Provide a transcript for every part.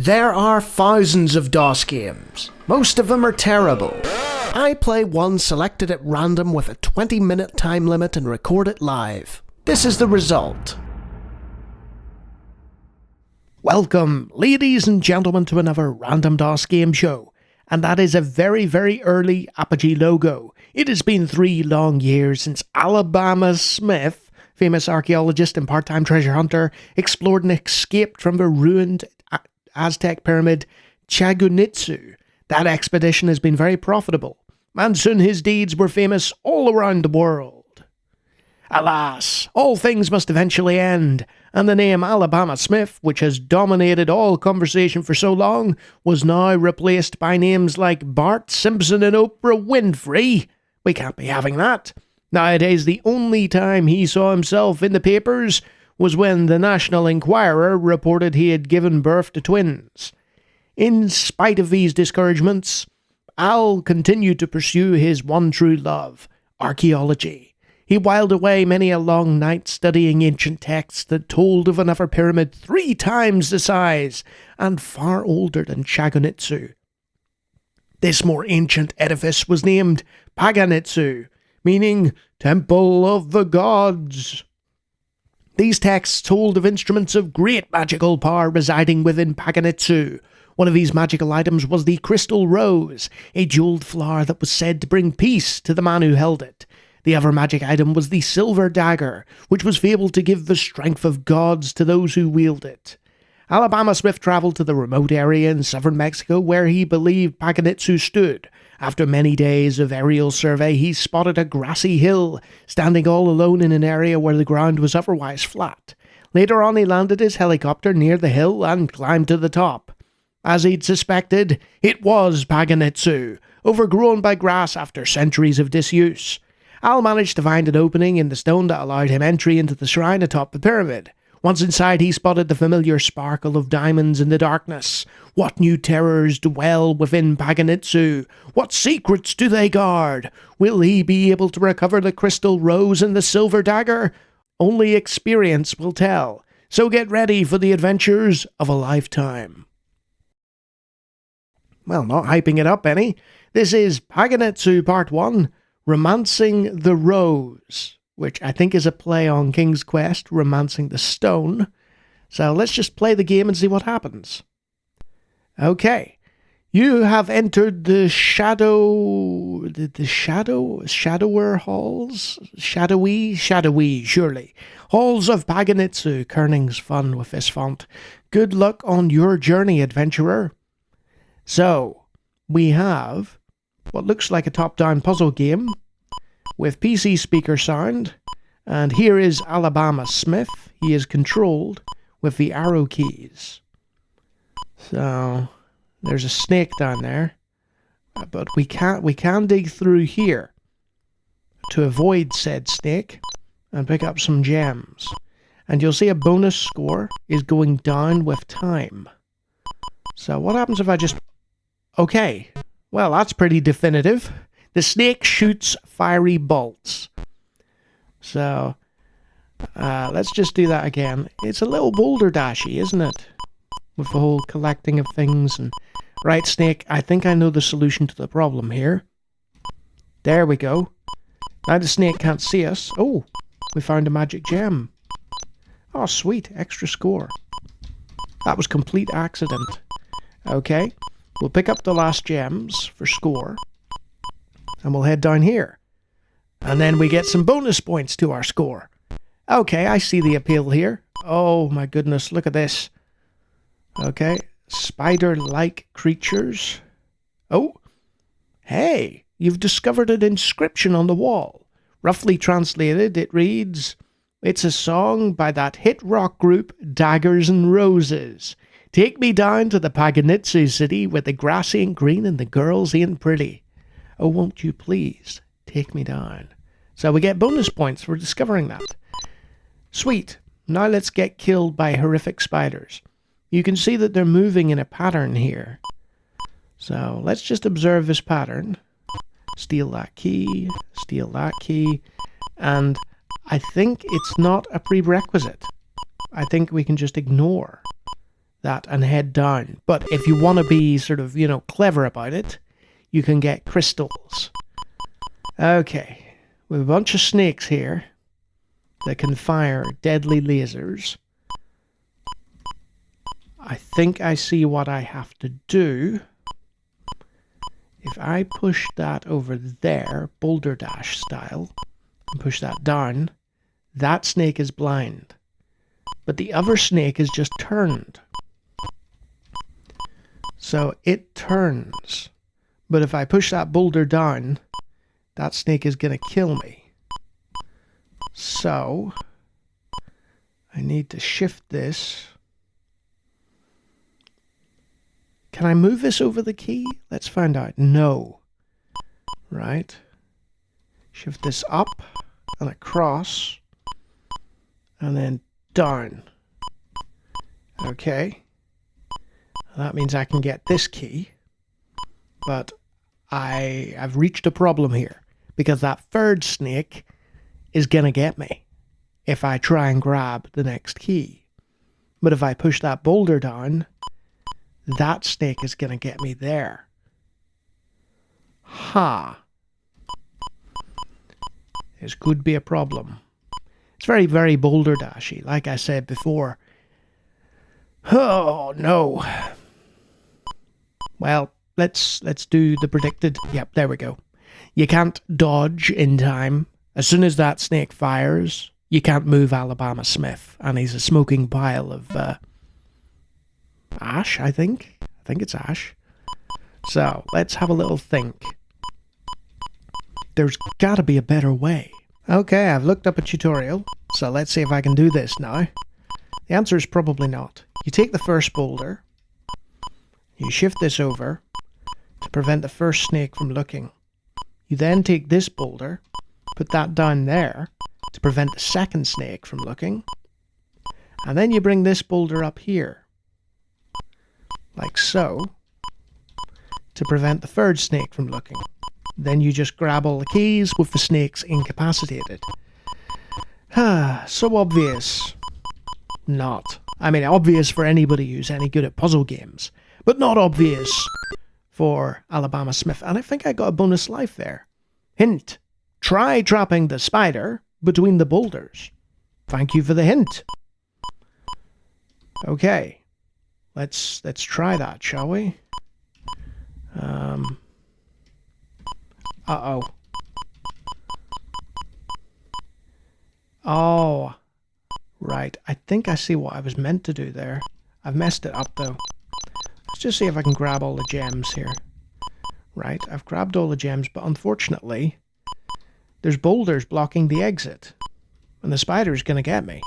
There are thousands of DOS games. Most of them are terrible. I play one selected at random with a 20-minute time limit and record it live. This is the result. Welcome, ladies and gentlemen, to another Random DOS game show. And that is a very, very early Apogee logo. It has been 3 long years since Alabama Smith, famous archaeologist and part-time treasure hunter, explored and escaped from the ruined Aztec pyramid Paganitzu. That expedition has been very profitable, and soon his deeds were famous all around the world. Alas, all things must eventually end, and the name Alabama Smith, which has dominated all conversation for so long, was now replaced by names like Bart Simpson and Oprah Winfrey. We can't be having that. Nowadays, the only time he saw himself in the papers was when the National Enquirer reported he had given birth to twins. In spite of these discouragements, Al continued to pursue his one true love, archaeology. He whiled away many a long night studying ancient texts that told of another pyramid 3 times the size and far older than Paganitzu. This more ancient edifice was named Paganitzu, meaning Temple of the Gods. These texts told of instruments of great magical power residing within Paganitzu. One of these magical items was the crystal rose, a jeweled flower that was said to bring peace to the man who held it. The other magic item was the silver dagger, which was fabled to give the strength of gods to those who wield it. Alabama Smith travelled to the remote area in southern Mexico where he believed Paganitzu stood. After many days of aerial survey, he spotted a grassy hill, standing all alone in an area where the ground was otherwise flat. Later on, he landed his helicopter near the hill and climbed to the top. As he'd suspected, it was Paganitzu, overgrown by grass after centuries of disuse. Al managed to find an opening in the stone that allowed him entry into the shrine atop the pyramid. Once inside, he spotted the familiar sparkle of diamonds in the darkness. What new terrors dwell within Paganitzu? What secrets do they guard? Will he be able to recover the crystal rose and the silver dagger? Only experience will tell. So get ready for the adventures of a lifetime. Well, not hyping it up any. This is Paganitzu Part 1, Romancing the Rose, which I think is a play on King's Quest, Romancing the Stone. So let's just play the game and see what happens. Okay. You have entered the shadower halls? Shadowy, surely. Halls of Paganitzu. Kerning's fun with this font. Good luck on your journey, adventurer. So, we have what looks like a top-down puzzle game with PC speaker sound, and here is Alabama Smith. He is controlled with the arrow keys. So, there's a snake down there, but we can dig through here to avoid said snake and pick up some gems. And you'll see a bonus score is going down with time. So what happens if I just... Okay, well that's pretty definitive. The snake shoots fiery bolts. So, let's just do that again. It's a little boulder dashy, isn't it? With the whole collecting of things and... Right, snake, I think I know the solution to the problem here. There we go. Now the snake can't see us. Oh, we found a magic gem. Oh, sweet, extra score. That was complete accident. Okay, we'll pick up the last gems for score. And we'll head down here. And then we get some bonus points to our score. Okay, I see the appeal here. Oh my goodness, look at this. Okay, spider-like creatures. Oh, hey, you've discovered an inscription on the wall. Roughly translated, it reads, "It's a song by that hit rock group Daggers and Roses. Take me down to the Paganitzu city where the grass ain't green and the girls ain't pretty. Oh, won't you please take me down?" So we get bonus points for discovering that. Sweet. Now let's get killed by horrific spiders. You can see that they're moving in a pattern here. So let's just observe this pattern. Steal that key, and I think it's not a prerequisite. I think we can just ignore that and head down. But if you want to be sort of, clever about it, you can get crystals. Okay, we have a bunch of snakes here that can fire deadly lasers. I think I see what I have to do. If I push that over there, Boulder Dash style, and push that down, that snake is blind. But the other snake is just turned. So it turns. But if I push that boulder down, that snake is going to kill me. So I need to shift this. Can I move this over the key? Let's find out. No. Right. Shift this up and across. And then down. Okay. That means I can get this key. But I've reached a problem here. Because that third snake is going to get me if I try and grab the next key. But if I push that boulder down, that snake is going to get me there. Ha. This could be a problem. It's very, very boulder dashy, like I said before. Oh, no. Well, let's do the predicted. Yep, there we go. You can't dodge in time. As soon as that snake fires, you can't move Alabama Smith. And he's a smoking pile of ash, I think. I think it's ash. So, let's have a little think. There's got to be a better way. Okay, I've looked up a tutorial. So let's see if I can do this now. The answer is probably not. You take the first boulder. You shift this over to prevent the first snake from looking. You then take this boulder, put that down there to prevent the second snake from looking. And then you bring this boulder up here, like so, to prevent the third snake from looking. Then you just grab all the keys with the snakes incapacitated. So obvious. Not. I mean, obvious for anybody who's any good at puzzle games, but not obvious for Alabama Smith. And I think I got a bonus life there. Hint. Try trapping the spider between the boulders. Thank you for the hint. Okay. Let's try that, shall we? Uh-oh. Oh. Right. I think I see what I was meant to do there. I've messed it up, though. Let's just see if I can grab all the gems here. Right. I've grabbed all the gems, but unfortunately, there's boulders blocking the exit. And the spider's going to get me.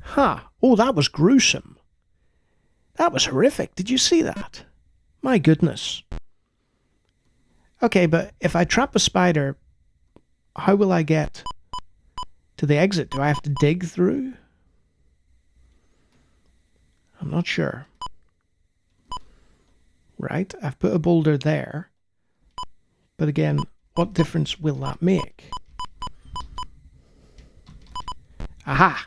Huh. Oh, that was gruesome. That was horrific. Did you see that? My goodness. Okay, but if I trap a spider, how will I get to the exit? Do I have to dig through? I'm not sure. Right, I've put a boulder there. But again, what difference will that make? Aha!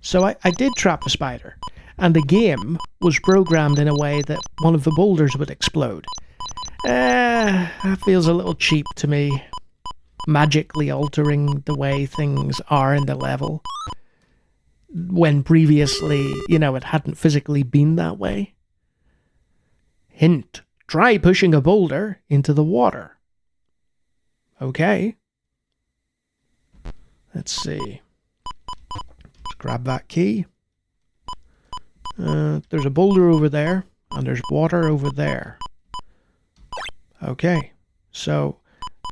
So I did trap a spider. And the game was programmed in a way that one of the boulders would explode. That feels a little cheap to me. Magically altering the way things are in the level. When previously, it hadn't physically been that way. Hint. Try pushing a boulder into the water. Okay. Let's see. Let's grab that key. There's a boulder over there, and there's water over there. Okay, so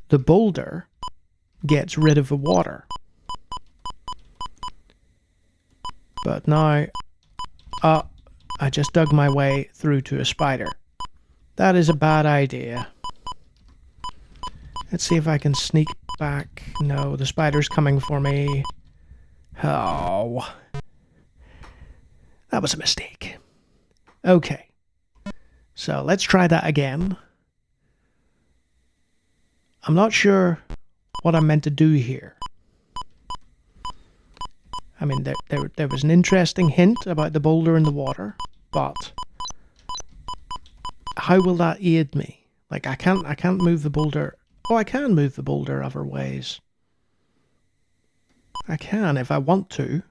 the boulder gets rid of the water. But now, I just dug my way through to a spider. That is a bad idea. Let's see if I can sneak back. No, the spider's coming for me. Oh. That was a mistake. Okay. So let's try that again. I'm not sure what I'm meant to do here. I mean, there was an interesting hint about the boulder in the water. but how will that aid me? Like, I can't move the boulder. Oh, I can move the boulder other ways. I can if I want to,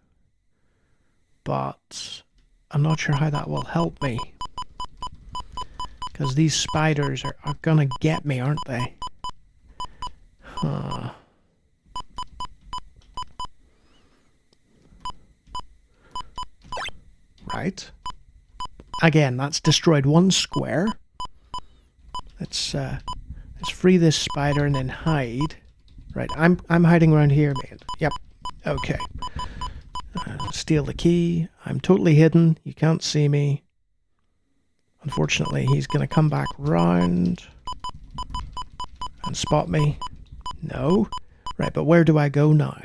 but I'm not sure how that will help me. Because these spiders are gonna get me, aren't they? Huh. Right. Again, that's destroyed one square. Let's free this spider and then hide. Right, I'm hiding around here, man. Yep. Okay. Steal the key. I'm totally hidden. You can't see me. Unfortunately, he's going to come back round and spot me. No. Right, but where do I go now?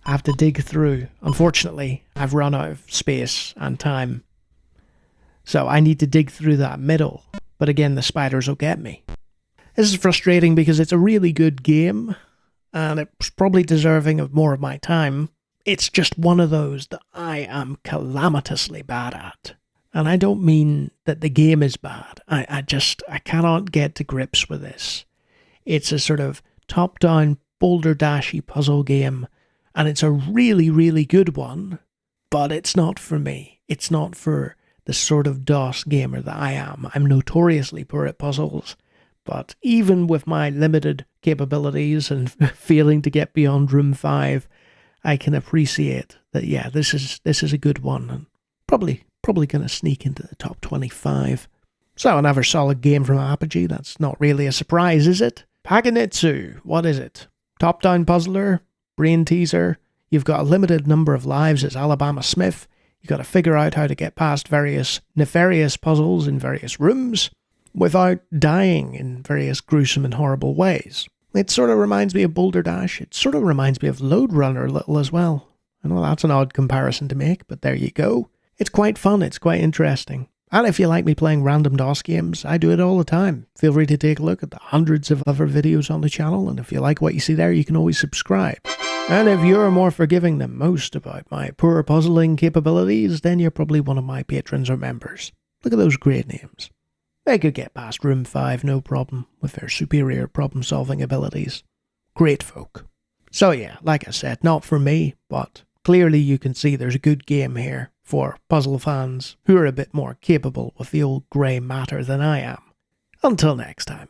I have to dig through. Unfortunately, I've run out of space and time. So I need to dig through that middle. But again, the spiders will get me. This is frustrating because it's a really good game, and it's probably deserving of more of my time. It's just one of those that I am calamitously bad at. And I don't mean that the game is bad. I cannot get to grips with this. It's a sort of top-down, boulder-dashy puzzle game, and it's a really, really good one, but it's not for me. It's not for the sort of DOS gamer that I am. I'm notoriously poor at puzzles, but even with my limited capabilities and failing to get beyond room 5, I can appreciate that, yeah, this is a good one, and probably going to sneak into the top 25. So another solid game from Apogee. That's not really a surprise, is it? Paganitzu, what is it? Top-down puzzler, brain teaser. You've got a limited number of lives as Alabama Smith. You've got to figure out how to get past various nefarious puzzles in various rooms without dying in various gruesome and horrible ways. It sort of reminds me of Boulder Dash. It sort of reminds me of Lode Runner a little as well. I know that's an odd comparison to make, but there you go. It's quite fun, it's quite interesting. And if you like me playing random DOS games, I do it all the time. Feel free to take a look at the hundreds of other videos on the channel, and if you like what you see there, you can always subscribe. And if you're more forgiving than most about my poor puzzling capabilities, then you're probably one of my patrons or members. Look at those great names. They could get past room 5 no problem with their superior problem-solving abilities. Great folk. So yeah, like I said, not for me, but clearly you can see there's a good game here for puzzle fans who are a bit more capable with the old grey matter than I am. Until next time.